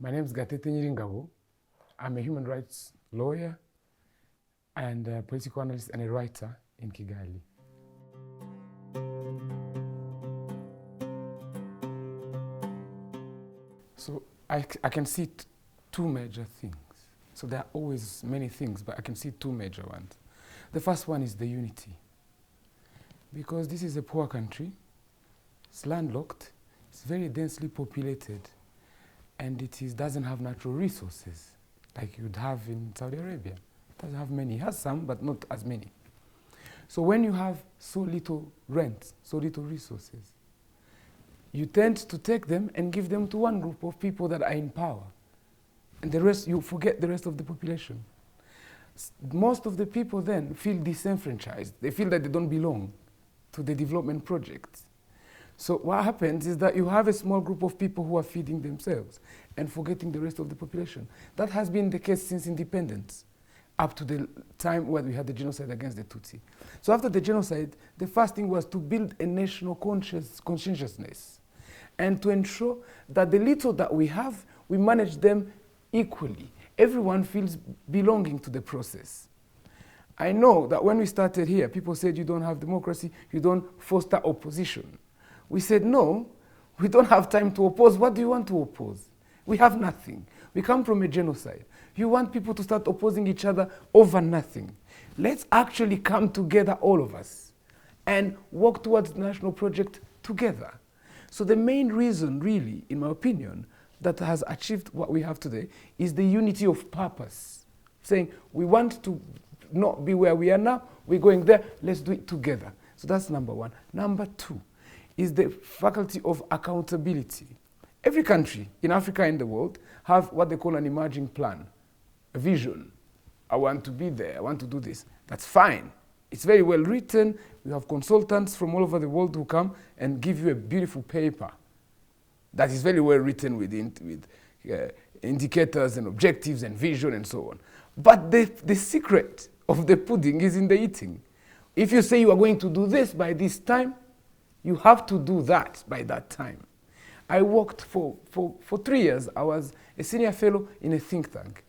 My name is Gatete Nyiringabo. I'm a human rights lawyer and a political analyst and a writer in Kigali. So I can see two major things. So there are always many things, but I can see two major ones. The first one is the unity. Because this is a poor country, it's landlocked, it's very densely populated, and it doesn't have natural resources like you'd have in Saudi Arabia. It doesn't have many. It has some, but not as many. So when you have so little rent, so little resources, you tend to take them and give them to one group of people that are in power. And the rest, you forget the rest of the population. Most of the people then feel disenfranchised. They feel that they don't belong to the development projects. So what happens is that you have a small group of people who are feeding themselves and forgetting the rest of the population. That has been the case since independence, up to the time when we had the genocide against the Tutsi. So after the genocide, the first thing was to build a national consciousness and to ensure that the little that we have, we manage them equally. Everyone feels belonging to the process. I know that when we started here, people said you don't have democracy, you don't foster opposition. We said, no, we don't have time to oppose. What do you want to oppose? We have nothing. We come from a genocide. You want people to start opposing each other over nothing. Let's actually come together, all of us, and work towards the national project together. So the main reason, really, in my opinion, that has achieved what we have today is the unity of purpose. Saying, we want to not be where we are now, we're going there, let's do it together. So that's number one. Number two is the faculty of accountability. Every country in Africa and the world have what they call an emerging plan, a vision. I want to be there, I want to do this. That's fine. It's very well written. We have consultants from all over the world who come and give you a beautiful paper that is very well written with indicators and objectives and vision and so on. But the secret of the pudding is in the eating. If you say you are going to do this by this time, you have to do that by that time. I worked for 3 years. I was a senior fellow in a think tank.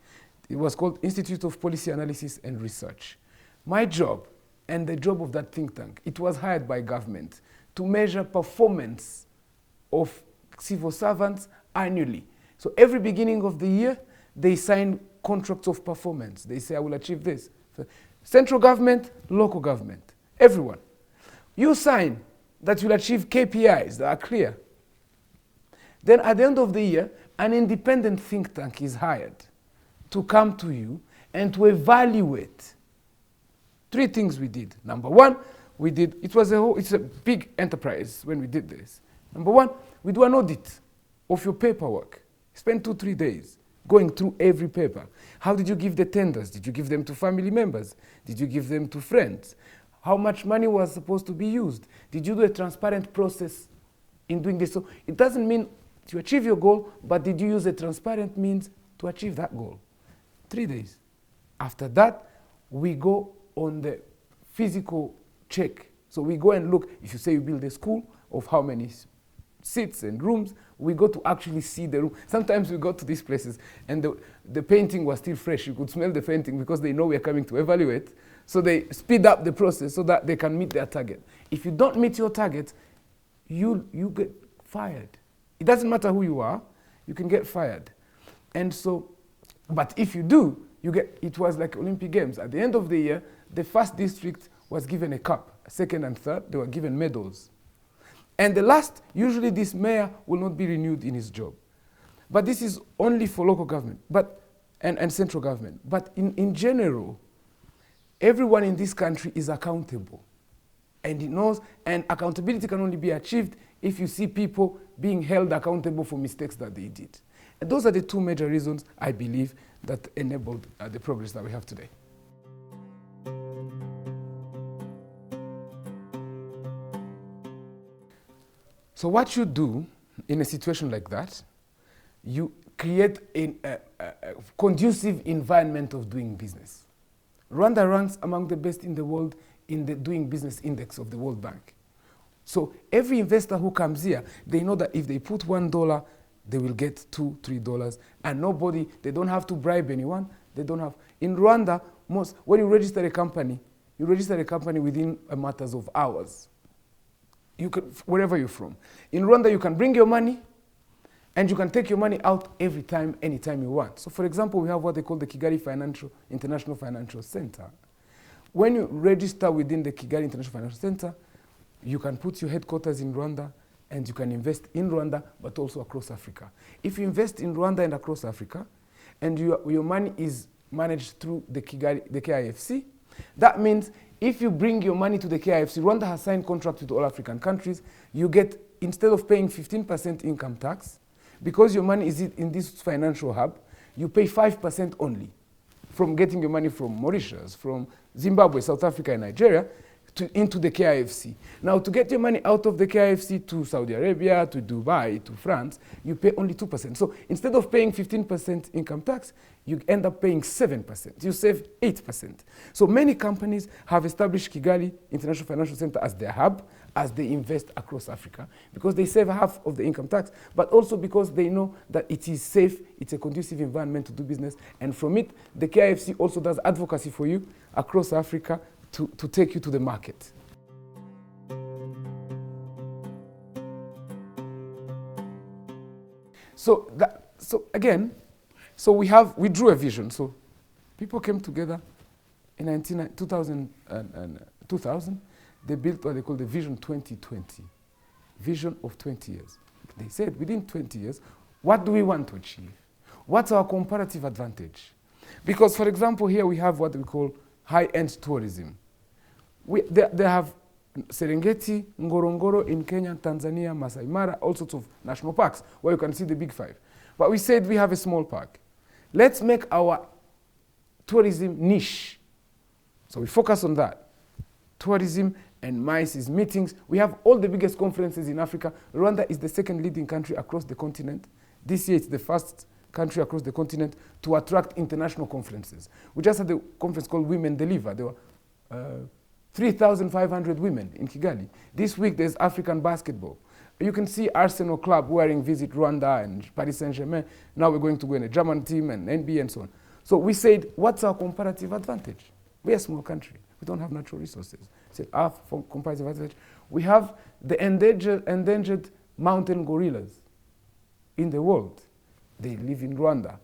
It was called Institute of Policy Analysis and Research. My job and the job of that think tank, it was hired by government to measure performance of civil servants annually. So every beginning of the year, they sign contracts of performance. They say, I will achieve this. So central government, local government, everyone. You sign that you'll achieve KPIs that are clear. Then at the end of the year, an independent think tank is hired to come to you and to evaluate. 3 things we did. Number one, it's a big enterprise when we did this. Number one, we do an audit of your paperwork. Spend 2-3 days going through every paper. How did you give the tenders? Did you give them to family members? Did you give them to friends? How much money was supposed to be used? Did you do a transparent process in doing this? So it doesn't mean to achieve your goal, but did you use a transparent means to achieve that goal? 3 days. After that, we go on the physical check. So we go and look, if you say you build a school, of how many seats and rooms, we go to actually see the room. Sometimes we go to these places and the painting was still fresh. You could smell the painting because they know we are coming to evaluate. So they speed up the process so that they can meet their target. If you don't meet your target, you get fired. It doesn't matter who you are, you can get fired. And so, but if you do, it was like Olympic Games. At the end of the year, the first district was given a cup. Second and third, they were given medals. And the last, usually this mayor will not be renewed in his job. But this is only for local government and central government. But in general, everyone in this country is accountable. And he knows, and accountability can only be achieved if you see people being held accountable for mistakes that they did. And those are the 2 major reasons, I believe, that enabled the progress that we have today. So what you do in a situation like that, you create a conducive environment of doing business. Rwanda ranks among the best in the world in the Doing Business Index of the World Bank. So every investor who comes here, they know that if they put $1 they will get $2, $3, and nobody, they don't have to bribe anyone. They don't have. In Rwanda, when you register a company within a matters of hours. You can, wherever you're from. In Rwanda, you can bring your money, and you can take your money out every time, anytime you want. So, for example, we have what they call the Kigali International Financial Center. When you register within the Kigali International Financial Center, you can put your headquarters in Rwanda, and you can invest in Rwanda, but also across Africa. If you invest in Rwanda and across Africa, and your money is managed through the KIFC, that means if you bring your money to the KIFC, Rwanda has signed contracts with all African countries, you get, instead of paying 15% income tax, because your money is in this financial hub, you pay 5% only from getting your money from Mauritius, from Zimbabwe, South Africa, and Nigeria, into the KIFC. Now, to get your money out of the KIFC to Saudi Arabia, to Dubai, to France, you pay only 2%. So instead of paying 15% income tax, you end up paying 7%. You save 8%. So many companies have established Kigali International Financial Center as their hub, as they invest across Africa, because they save half of the income tax, but also because they know that it is safe, it's a conducive environment to do business, and from it, the KIFC also does advocacy for you across Africa to take you to the market. So we drew a vision. So people came together in 2000. They built what they call the Vision 2020, vision of 20 years. They said within 20 years, what do we want to achieve? What's our comparative advantage? Because, for example, here we have what we call high-end tourism. They have Serengeti, Ngorongoro in Kenya, Tanzania, Masai Mara, all sorts of national parks where you can see the big five. But we said we have a small park. Let's make our tourism niche. So we focus on that. Tourism and MICE is meetings. We have all the biggest conferences in Africa. Rwanda is the second leading country across the continent. This year it's the first country across the continent to attract international conferences. We just had a conference called Women Deliver. There were 3,500 women in Kigali. This week there's African basketball. You can see Arsenal Club wearing Visit Rwanda and Paris Saint-Germain. Now we're going to go in a German team and NBA and so on. So we said, what's our comparative advantage? We're a small country. We don't have natural resources. So our comparative advantage, we have the endangered mountain gorillas in the world. They live in Rwanda.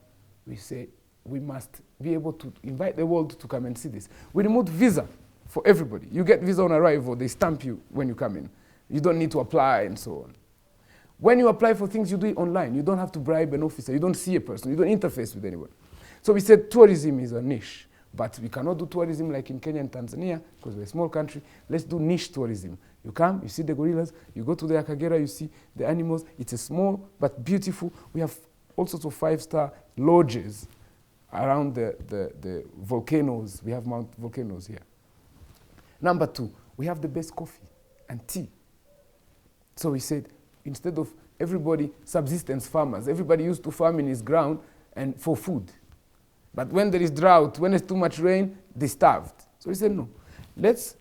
We say we must be able to invite the world to come and see this. We removed visa for everybody. You get visa on arrival, they stamp you when you come in. You don't need to apply and so on. When you apply for things, you do it online. You don't have to bribe an officer. You don't see a person. You don't interface with anyone. So we said tourism is a niche, but we cannot do tourism like in Kenya and Tanzania because we're a small country. Let's do niche tourism. You come, you see the gorillas, you go to the Akagera, you see the animals. It's a small but beautiful. We have all sorts of 5-star lodges around the volcanoes. We have volcanoes here. Number 2, we have the best coffee and tea. So we said, instead of everybody subsistence farmers, everybody used to farm in his ground and for food. But when there is drought, when there's too much rain, they starved. So we said, no, let's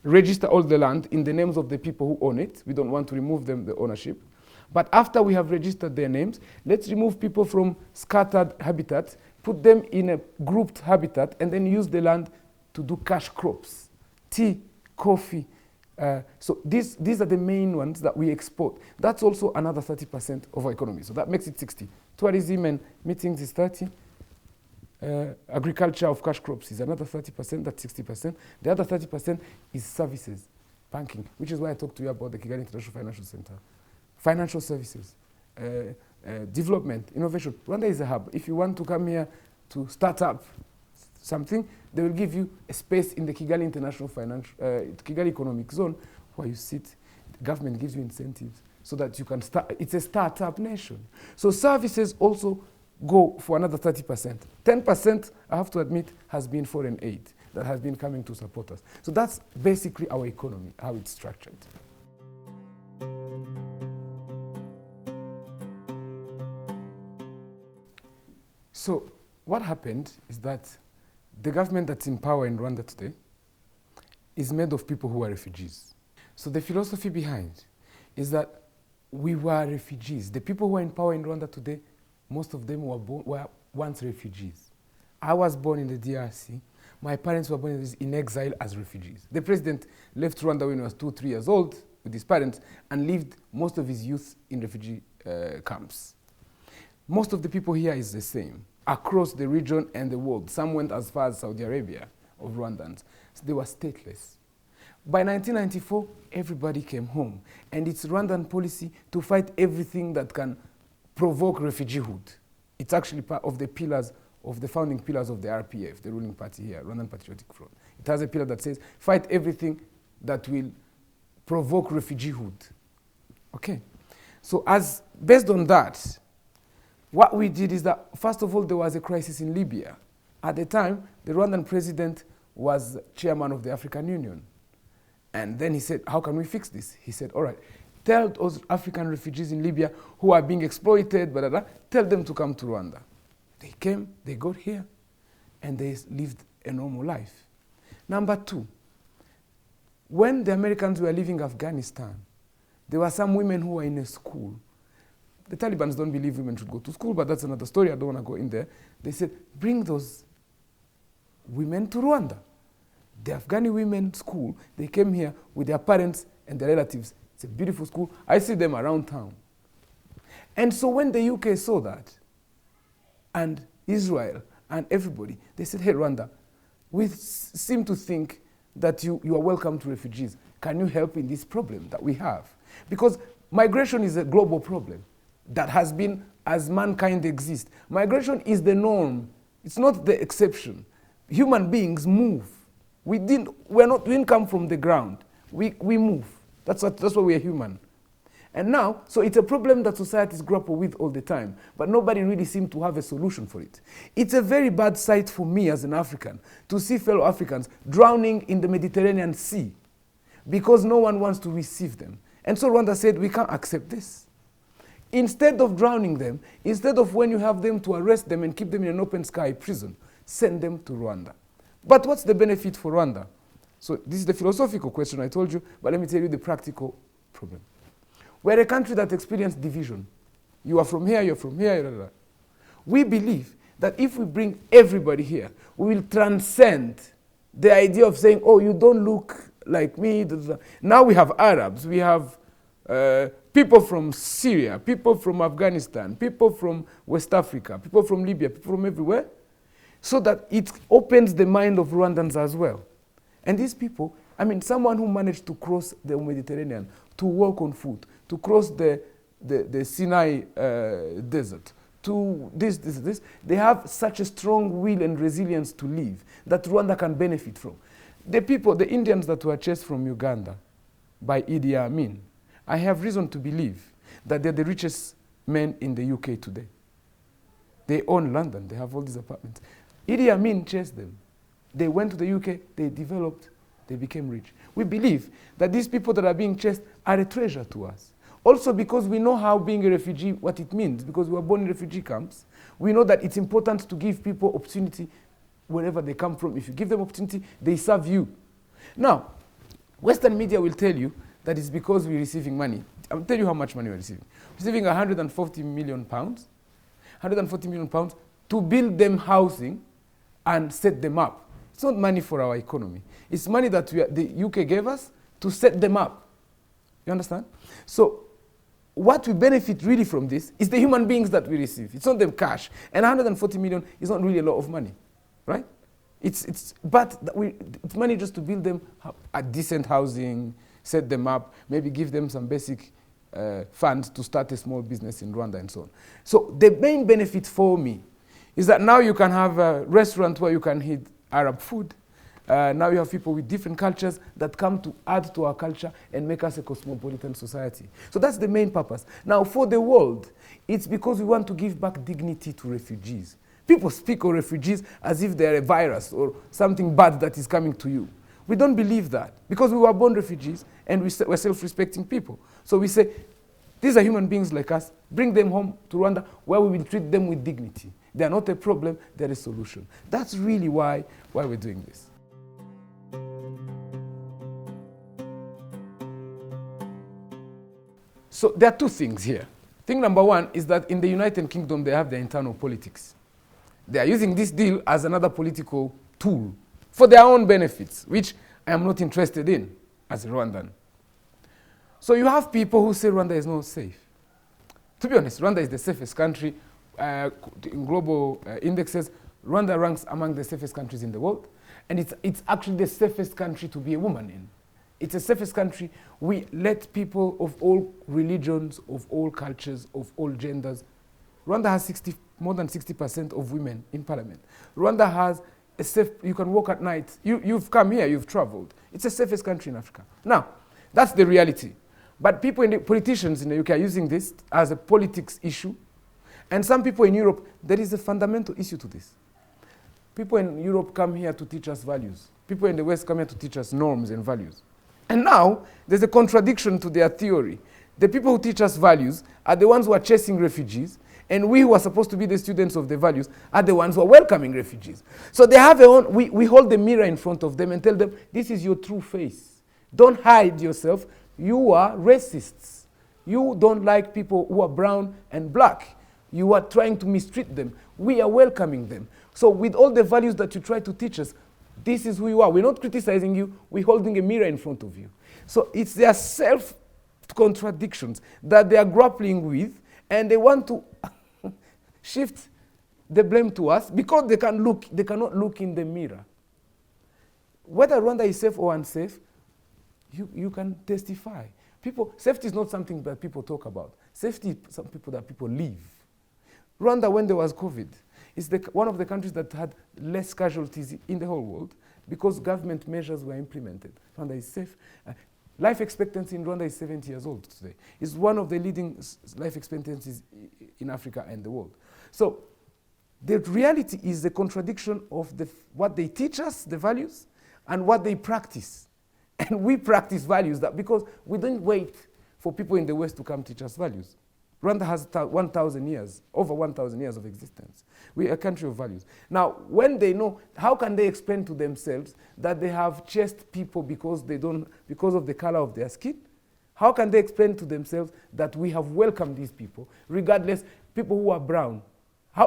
register all the land in the names of the people who own it. We don't want to remove them, the ownership. But after we have registered their names, let's remove people from scattered habitat, put them in a grouped habitat, and then use the land to do cash crops. Tea, coffee. So these are the main ones that we export. That's also another 30% of our economy. So that makes it 60. Tourism and meetings is 30. Agriculture of cash crops is another 30%, that's 60%. The other 30% is services, banking, which is why I talked to you about the Kigali International Financial Center. Financial services, development, innovation. Rwanda is a hub. If you want to come here to start up something, they will give you a space in the Kigali International Kigali Economic Zone where you sit. The government gives you incentives so that you can start. It's a startup nation. So services also go for another 30%. 10%, I have to admit, has been foreign aid that has been coming to support us. So that's basically our economy, how it's structured. So what happened is that the government that's in power in Rwanda today is made of people who are refugees. So the philosophy behind is that we were refugees. The people who are in power in Rwanda today, most of them were once refugees. I was born in the DRC. My parents were born in exile as refugees. The president left Rwanda when he was 2-3 years old with his parents and lived most of his youth in refugee camps. Most of the people here is the same, across the region and the world. Some went as far as Saudi Arabia of Rwandans. So they were stateless. By 1994, everybody came home. And it's Rwandan policy to fight everything that can provoke refugeehood. It's actually part of the pillars, of the founding pillars of the RPF, the ruling party here, Rwandan Patriotic Front. It has a pillar that says, fight everything that will provoke refugeehood. Okay? So based on that, what we did is that, first of all, there was a crisis in Libya. At the time, the Rwandan president was chairman of the African Union. And then he said, how can we fix this? He said, all right, tell those African refugees in Libya who are being exploited, blah, blah, blah, tell them to come to Rwanda. They came, they got here, and they lived a normal life. Number two, when the Americans were leaving Afghanistan, there were some women who were in a school. The Taliban don't believe women should go to school, but that's another story. I don't want to go in there. They said, bring those women to Rwanda. The Afghani women school, they came here with their parents and their relatives. It's a beautiful school. I see them around town. And so when the UK saw that, and Israel and everybody, they said, hey, Rwanda, we seem to think that you are welcome to refugees. Can you help in this problem that we have? Because migration is a global problem that has been as mankind exists. Migration is the norm. It's not the exception. Human beings move. We didn't come from the ground. We move. That's why we are human. And now, so it's a problem that societies grapple with all the time, but nobody really seems to have a solution for it. It's a very bad sight for me as an African to see fellow Africans drowning in the Mediterranean Sea because no one wants to receive them. And so Rwanda said, we can't accept this. Instead of drowning them, instead of when you have them to arrest them and keep them in an open sky prison, send them to Rwanda. But what's the benefit for Rwanda? So this is the philosophical question I told you, but let me tell you the practical problem. We're a country that experienced division. You are from here, you're from here, blah, blah, blah. We believe that if we bring everybody here, we will transcend the idea of saying, oh, you don't look like me. Blah, blah. Now we have Arabs, we have people from Syria, people from Afghanistan, people from West Africa, people from Libya, people from everywhere, so that it opens the mind of Rwandans as well. And these people, I mean, someone who managed to cross the Mediterranean, to walk on foot, to cross the Sinai desert, to this, they have such a strong will and resilience to live that Rwanda can benefit from. The people, the Indians that were chased from Uganda by Idi Amin, I have reason to believe that they're the richest men in the UK today. They own London, they have all these apartments. Idi Amin chased them. They went to the UK, they developed, they became rich. We believe that these people that are being chased are a treasure to us. Also because we know how being a refugee, what it means, because we were born in refugee camps. We know that it's important to give people opportunity wherever they come from. If you give them opportunity, they serve you. Now, Western media will tell you that it's because we're receiving money. I'll tell you how much money we're receiving. We're receiving 140 million pounds, 140 million pounds to build them housing and set them up. It's not money for our economy. It's money that the UK gave us to set them up. You understand? So what we benefit really from this is the human beings that we receive. It's not the cash. And 140 million is not really a lot of money, right? It's money just to build them a decent housing, set them up, maybe give them some basic funds to start a small business in Rwanda and so on. So the main benefit for me is that now you can have a restaurant where you can eat Arab food. Now you have people with different cultures that come to add to our culture and make us a cosmopolitan society. So that's the main purpose. Now for the world, it's because we want to give back dignity to refugees. People speak of refugees as if they're a virus or something bad that is coming to you. We don't believe that because we were born refugees and we're self-respecting people. So we say, these are human beings like us, bring them home to Rwanda where we will treat them with dignity. They are not a problem, they're a solution. That's really why we're doing this. So there are two things here. Thing number one is that in the United Kingdom, they have their internal politics. They are using this deal as another political tool for their own benefits, which I am not interested in as a Rwandan. So you have people who say Rwanda is not safe. To be honest, Rwanda is the safest country in global indexes. Rwanda ranks among the safest countries in the world. And it's actually the safest country to be a woman in. It's the safest country. We let people of all religions, of all cultures, of all genders. Rwanda has more than 60% of women in parliament. Rwanda has a safe, you can walk at night. You've come here, you've traveled. It's the safest country in Africa. Now, that's the reality. But politicians in the UK are using this as a politics issue. And some people in Europe, there is a fundamental issue to this. People in Europe come here to teach us values. People in the West come here to teach us norms and values. And now, there's a contradiction to their theory. The people who teach us values are the ones who are chasing refugees, and we who are supposed to be the students of the values are the ones who are welcoming refugees. So they have we hold the mirror in front of them and tell them, this is your true face. Don't hide yourself. You are racists. You don't like people who are brown and black. You are trying to mistreat them. We are welcoming them. So with all the values that you try to teach us, this is who you are. We're not criticizing you. We're holding a mirror in front of you. So it's their self-contradictions that they are grappling with, and they want to shift the blame to us because they cannot look in the mirror. Whether Rwanda is safe or unsafe, you can testify. Safety is not something that people talk about. Safety is something that people live. Rwanda, when there was COVID, is one of the countries that had less casualties in the whole world because government measures were implemented. Rwanda is safe. Life expectancy in Rwanda is 70 years old today. It's one of the leading life expectancies in Africa and the world. So the reality is the contradiction of what they teach us, the values, and what they practice. And we practice values because we don't wait for people in the West to come teach us values. Rwanda has 1,000 years, over 1,000 years of existence. We're a country of values. Now, when they know, how can they explain to themselves that they have chased people because of the color of their skin? How can they explain to themselves that we have welcomed these people, regardless, people who are brown?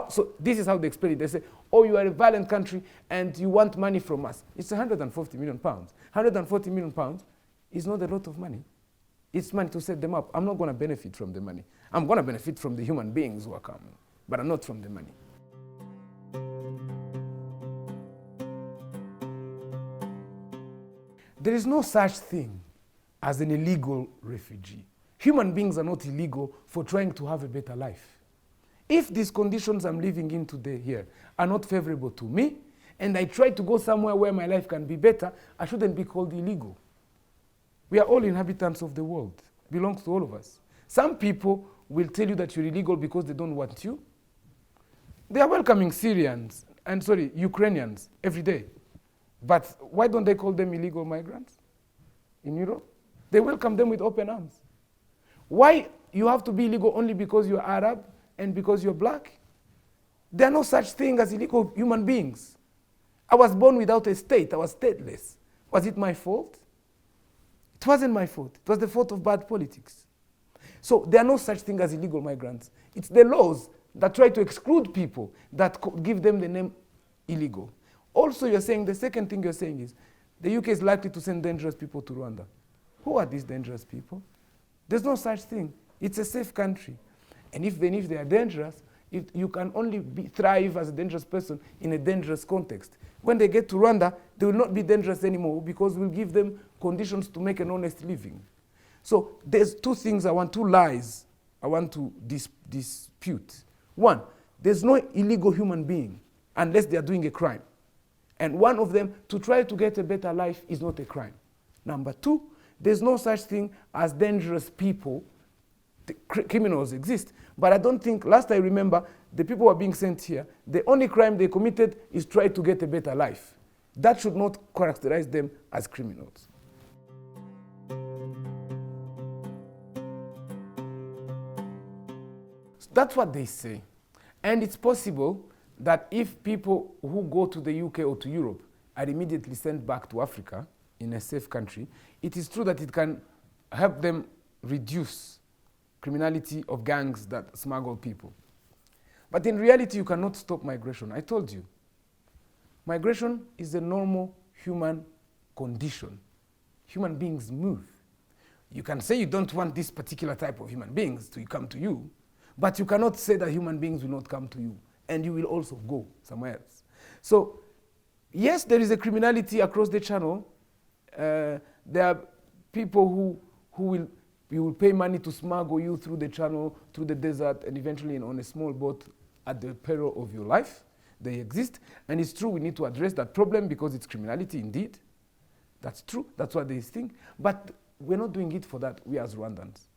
So this is how they explain it. They say, oh, you are a violent country and you want money from us. It's 140 million pounds. 140 million pounds is not a lot of money. It's money to set them up. I'm not going to benefit from the money. I'm going to benefit from the human beings who are coming, but I'm not from the money. There is no such thing as an illegal refugee. Human beings are not illegal for trying to have a better life. If these conditions I'm living in today here are not favorable to me, and I try to go somewhere where my life can be better, I shouldn't be called illegal. We are all inhabitants of the world. It belongs to all of us. Some people will tell you that you're illegal because they don't want you. They are welcoming Ukrainians every day. But why don't they call them illegal migrants in Europe? They welcome them with open arms. Why you have to be illegal only because you're Arab and because you're black? There are no such thing as illegal human beings. I was born without a state. I was stateless. Was it my fault? It wasn't my fault. It was the fault of bad politics. So there are no such thing as illegal migrants. It's the laws that try to exclude people that give them the name illegal. Also, you're saying, the second thing you're saying is, the UK is likely to send dangerous people to Rwanda. Who are these dangerous people? There's no such thing. It's a safe country. And if they are dangerous, you can only thrive as a dangerous person in a dangerous context. When they get to Rwanda, they will not be dangerous anymore because we'll give them conditions to make an honest living. So there's two lies I want to dispute. One, there's no illegal human being unless they are doing a crime. And one of them, to try to get a better life is not a crime. Number two, there's no such thing as dangerous people. Criminals exist. But I don't think, last I remember, the people who are being sent here, the only crime they committed is try to get a better life. That should not characterize them as criminals. That's what they say. And it's possible that if people who go to the UK or to Europe are immediately sent back to Africa in a safe country, it is true that it can help them reduce criminality of gangs that smuggle people. But in reality, you cannot stop migration. I told you. Migration is a normal human condition. Human beings move. You can say you don't want this particular type of human beings to come to you, but you cannot say that human beings will not come to you, and you will also go somewhere else. So, yes, there is a criminality across the channel. There are people who will pay money to smuggle you through the channel, through the desert, and eventually on a small boat at the peril of your life. They exist, and it's true we need to address that problem because it's criminality indeed. That's true, that's what they think. But we're not doing it for that, we as Rwandans.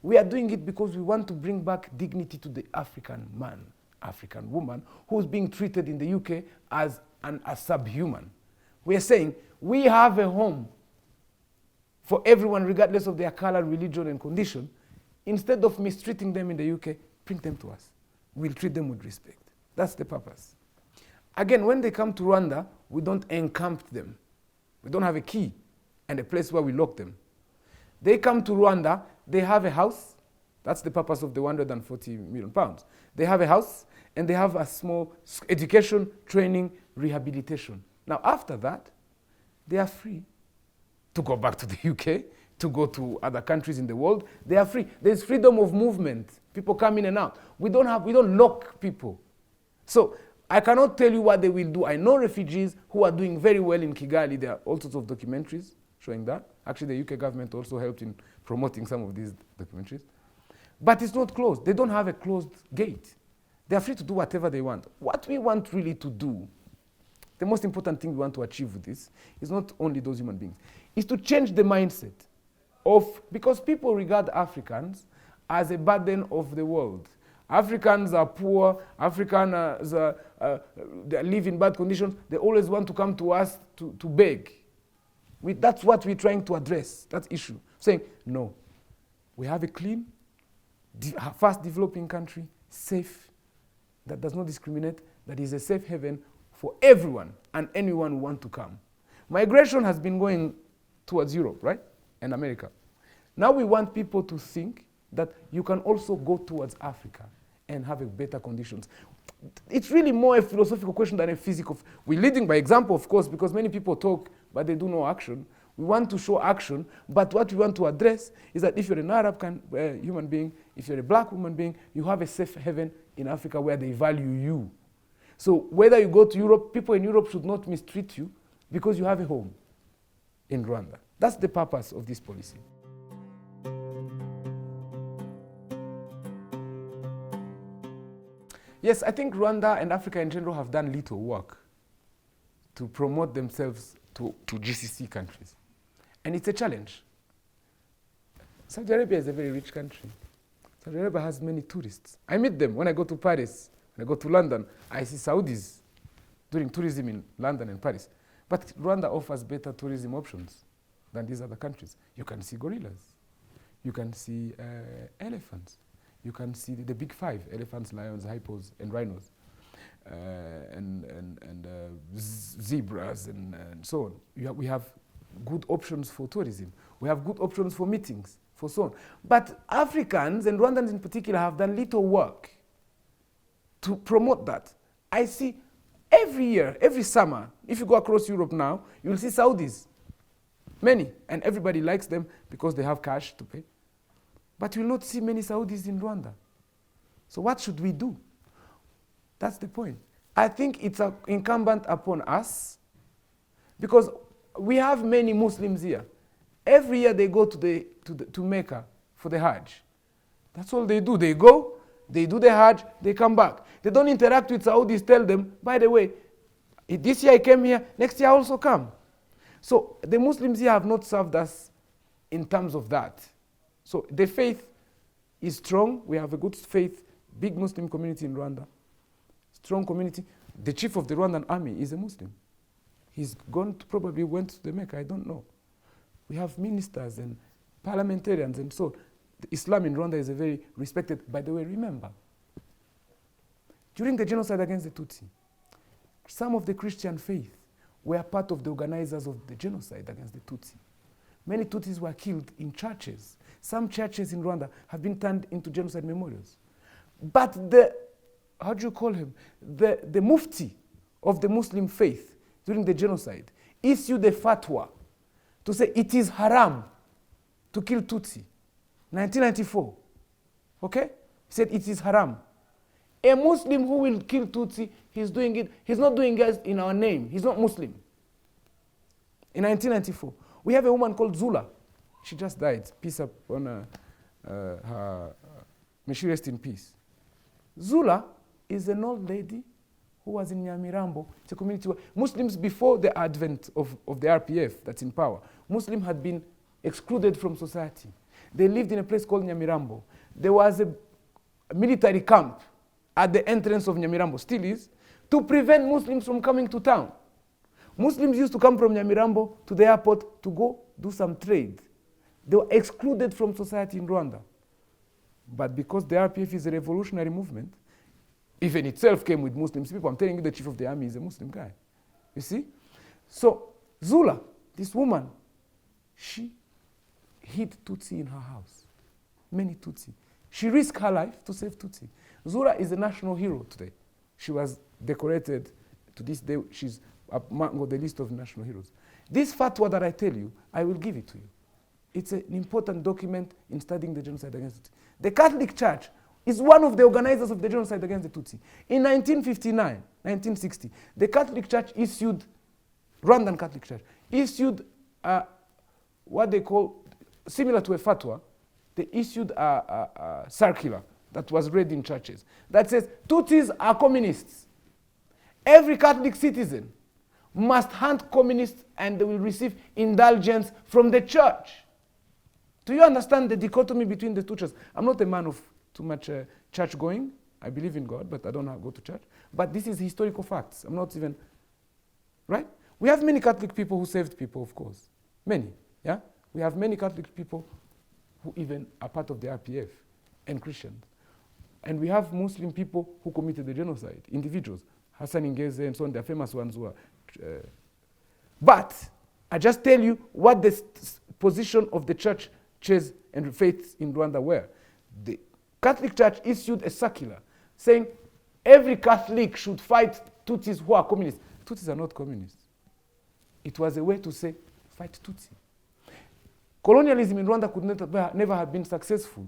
We are doing it because we want to bring back dignity to the African man, African woman, who's being treated in the UK as a subhuman. We are saying we have a home for everyone regardless of their color, religion, and condition. Instead of mistreating them in the UK, bring them to us. We'll treat them with respect. That's the purpose. Again, when they come to Rwanda, we don't encamp them. We don't have a key and a place where we lock them. They come to Rwanda, they have a house. That's the purpose of the 140 million pounds. They have a house and they have a small education, training, rehabilitation. Now, after that, they are free to go back to the UK, to go to other countries in the world. They are free. There's freedom of movement. People come in and out. We don't lock people. So I cannot tell you what they will do. I know refugees who are doing very well in Kigali. There are all sorts of documentaries showing that. Actually, the UK government also helped in promoting some of these documentaries. But it's not closed. They don't have a closed gate. They are free to do whatever they want. What we want really to do, the most important thing we want to achieve with this, is not only those human beings, is to change the mindset because people regard Africans as a burden of the world. Africans are poor, Africans they live in bad conditions, they always want to come to us to beg. That's what we're trying to address, that issue. Saying, no, we have a clean, fast developing country, safe, that does not discriminate, that is a safe haven for everyone and anyone who wants to come. Migration has been going towards Europe, right? And America. Now we want people to think that you can also go towards Africa and have a better conditions. It's really more a philosophical question than a physical. We're leading by example, of course, because many people talk, but they do no action. We want to show action, but what we want to address is that if you're an Arab human being, if you're a black human being, you have a safe haven in Africa where they value you. So whether you go to Europe, people in Europe should not mistreat you because you have a home in Rwanda. That's the purpose of this policy. Yes, I think Rwanda and Africa in general have done little work to promote themselves to GCC countries. And it's a challenge. Saudi Arabia is a very rich country. Saudi Arabia has many tourists. I meet them when I go to Paris, when I go to London. I see Saudis doing tourism in London and Paris. But Rwanda offers better tourism options than these other countries. You can see gorillas. You can see elephants. You can see the big five: elephants, lions, hippos, and rhinos, zebras, and so on. We have good options for tourism. We have good options for meetings, for so on. But Africans, and Rwandans in particular, have done little work to promote that. I see every year, every summer, if you go across Europe now, you'll see Saudis. Many. And everybody likes them because they have cash to pay. But you'll not see many Saudis in Rwanda. So what should we do? That's the point. I think it's incumbent upon us because we have many Muslims here. Every year they go to Mecca for the Hajj. That's all they do. They go, they do the Hajj, they come back. They don't interact with Saudis, tell them, by the way, this year I came here, next year I also come. So the Muslims here have not served us in terms of that. So the faith is strong. We have a good faith, big Muslim community in Rwanda. Strong community. The chief of the Rwandan army is a Muslim. He's probably went to the Mecca, I don't know. We have ministers and parliamentarians and so on. Islam in Rwanda is a very respected, by the way, remember, during the genocide against the Tutsi, some of the Christian faith were part of the organizers of the genocide against the Tutsi. Many Tutsis were killed in churches. Some churches in Rwanda have been turned into genocide memorials. But how do you call him? The mufti of the Muslim faith during the genocide issued a fatwa to say it is haram to kill Tutsi. 1994. Okay? He said it is haram. A Muslim who will kill Tutsi, he's not doing it in our name. He's not Muslim. In 1994. We have a woman called Zula. She just died. Peace upon her. May she rest in peace. Zula is an old lady who was in Nyamirambo. It's a community where Muslims, before the advent of the RPF that's in power, Muslims had been excluded from society. They lived in a place called Nyamirambo. There was a military camp at the entrance of Nyamirambo, still is, to prevent Muslims from coming to town. Muslims used to come from Nyamirambo to the airport to go do some trade. They were excluded from society in Rwanda. But because the RPF is a revolutionary movement, even itself came with Muslim people. I'm telling you, the chief of the army is a Muslim guy. You see? So Zula, this woman, she hid Tutsi in her house. Many Tutsi. She risked her life to save Tutsi. Zula is a national hero today. She was decorated to this day. She's among the list of national heroes. This fatwa that I tell you, I will give it to you. It's an important document in studying the genocide against Tutsi. The Catholic Church is one of the organizers of the genocide against the Tutsi. In 1959, 1960, the Catholic Church issued, Rwandan Catholic Church, issued what they call, similar to a fatwa, they issued a circular that was read in churches that says, Tutsis are communists. Every Catholic citizen must hunt communists and they will receive indulgence from the church. Do you understand the dichotomy between the two churches? I'm not a man of too much church going. I believe in God, but I don't go to church. But this is historical facts. I'm not even, right? We have many Catholic people who saved people, of course. Many, yeah? We have many Catholic people who even are part of the RPF and Christians. And we have Muslim people who committed the genocide, individuals. Hassan Ingeze and so on, they're famous ones who are. But I just tell you what the position of the churches and faiths in Rwanda were. The Catholic Church issued a circular saying every Catholic should fight Tutsis who are communists. Tutsis are not communists. It was a way to say, fight Tutsi. Colonialism in Rwanda could never have been successful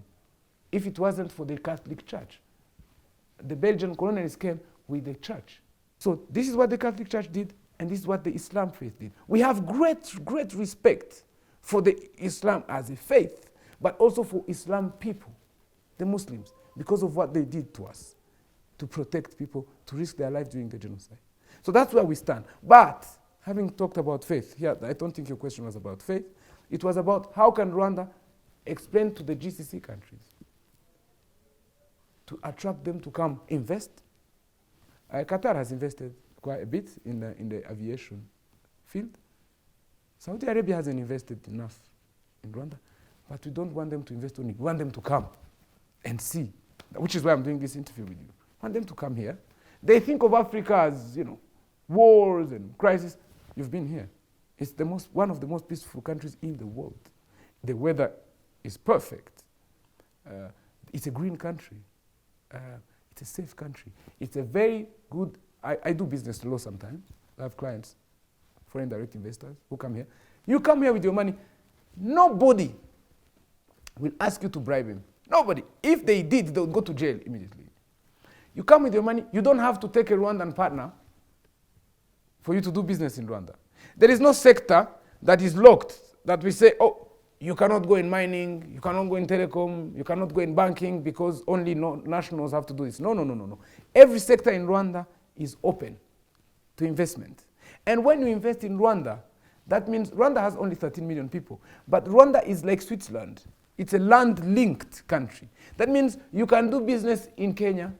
if it wasn't for the Catholic Church. The Belgian colonialists came with the church. So this is what the Catholic Church did, and this is what the Islam faith did. We have great respect for the Islam as a faith, but also for Islam people, the Muslims, because of what they did to us, to protect people, to risk their life during the genocide. So that's where we stand. But having talked about faith, here, I don't think your question was about faith. It was about how can Rwanda explain to the GCC countries to attract them to come invest. Qatar has invested quite a bit in the aviation field. Saudi Arabia hasn't invested enough in Rwanda, but we don't want them to invest only. We want them to come and see, which is why I'm doing this interview with you. I want them to come here. They think of Africa as, wars and crisis. You've been here. It's one of the most peaceful countries in the world. The weather is perfect. It's a green country. It's a safe country. It's a very good, I do business law sometimes. I have clients, foreign direct investors who come here. You come here with your money, nobody will ask you to bribe him. Nobody. If they did, they'll go to jail immediately. You come with your money, you don't have to take a Rwandan partner for you to do business in Rwanda. There is no sector that is locked that we say, oh, you cannot go in mining, you cannot go in telecom, you cannot go in banking because only nationals have to do this. No. Every sector in Rwanda is open to investment. And when you invest in Rwanda, that means Rwanda has only 13 million people. But Rwanda is like Switzerland. It's a land-linked country. That means you can do business in Kenya,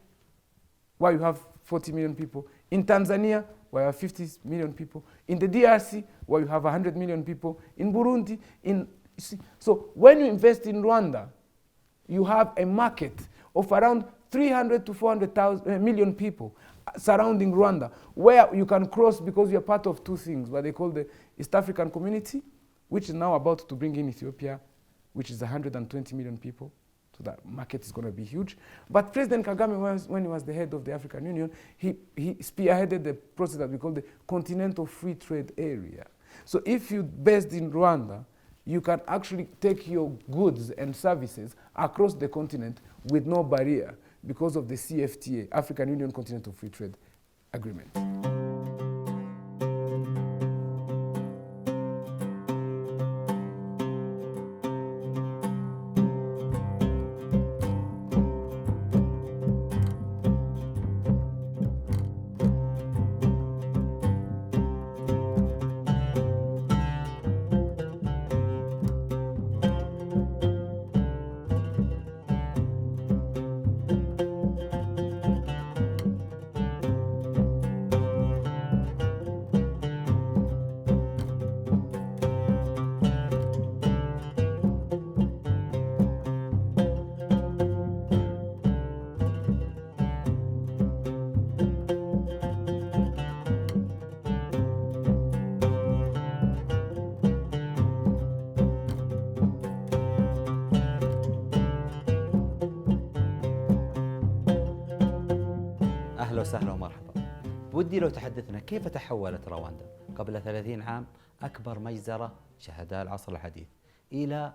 where you have 40 million people, in Tanzania, where you have 50 million people, in the DRC, where you have 100 million people, in Burundi, so when you invest in Rwanda, you have a market of around 300 to 400 million people surrounding Rwanda, where you can cross because you're part of two things, what they call the East African community which is now about to bring in Ethiopia, which is 120 million people. So that market is going to be huge. But President Kagame, when he was the head of the African Union, he spearheaded the process that we call the Continental Free Trade Area. So if you're based in Rwanda, you can actually take your goods and services across the continent with no barrier because of the CFTA, African Union Continental Free Trade Agreement. أهلا وسهلا ومرحبا. ودي لو تحدثنا كيف تحولت رواندا قبل 30 عام أكبر مجزرة شهدها العصر الحديث إلى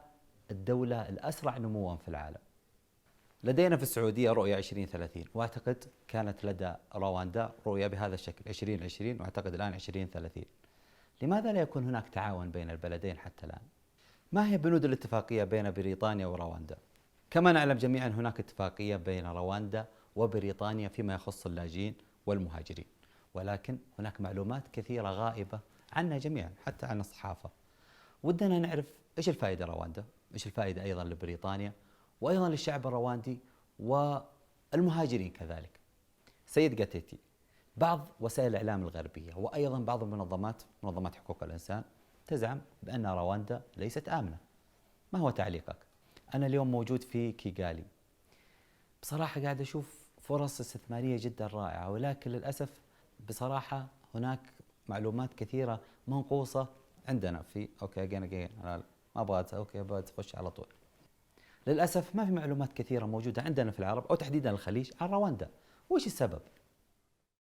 الدولة الأسرع نمواً في العالم. لدينا في السعودية رؤية 2030 وأعتقد كانت لدى رواندا رؤية بهذا الشكل 2020 وأعتقد الآن 2030. لماذا لا يكون هناك تعاون بين البلدين حتى الآن؟ ما هي بنود الاتفاقية بين بريطانيا ورواندا؟ كما نعلم جميعاً هناك اتفاقية بين رواندا وبريطانيا فيما يخص اللاجئين والمهاجرين، ولكن هناك معلومات كثيرة غائبة عنا جميعا حتى عن الصحافة. ودنا نعرف إيش الفائدة رواندا، إيش الفائدة أيضا لبريطانيا وأيضا للشعب الرواندي والمهاجرين كذلك. سيد قتيتي، بعض وسائل الإعلام الغربية وأيضا بعض منظمات حقوق الإنسان تزعم بأن رواندا ليست آمنة. ما هو تعليقك؟ أنا اليوم موجود في كيغالي، بصراحة قاعد أشوف فرص استثمارية جدا رائعة، ولكن للأسف بصراحة هناك معلومات كثيرة منقوصة عندنا في أنا ما أبغى أبغى تخش على طول. للأسف ما في معلومات كثيرة موجودة عندنا في العرب أو تحديدا الخليج عن رواندا. وش السبب؟